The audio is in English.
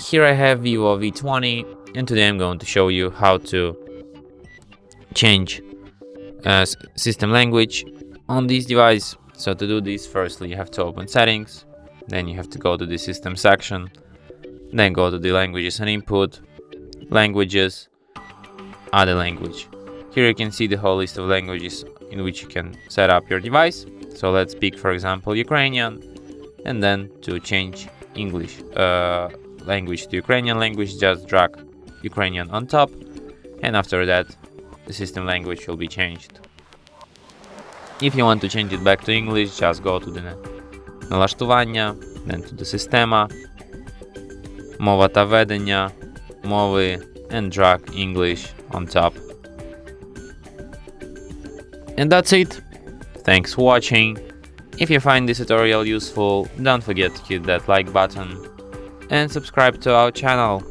Here I have Vivo V20, and today I'm going to show you how to change system language on this device. So to do this, firstly you have to open settings, then you have to go to the system section, then go to the languages and input, languages, add a language. Here you can see the whole list of languages in which you can set up your device. So let's pick, for example, Ukrainian, and then to change English language to Ukrainian language, just drag Ukrainian on top, and after that the system language will be changed. If you want to change it back to English, just go to the налаштування, then to the система, мова та ведення, мови, and drag English on top. And that's it. Thanks for watching. If you find this tutorial useful, don't forget to hit that like button and subscribe to our channel.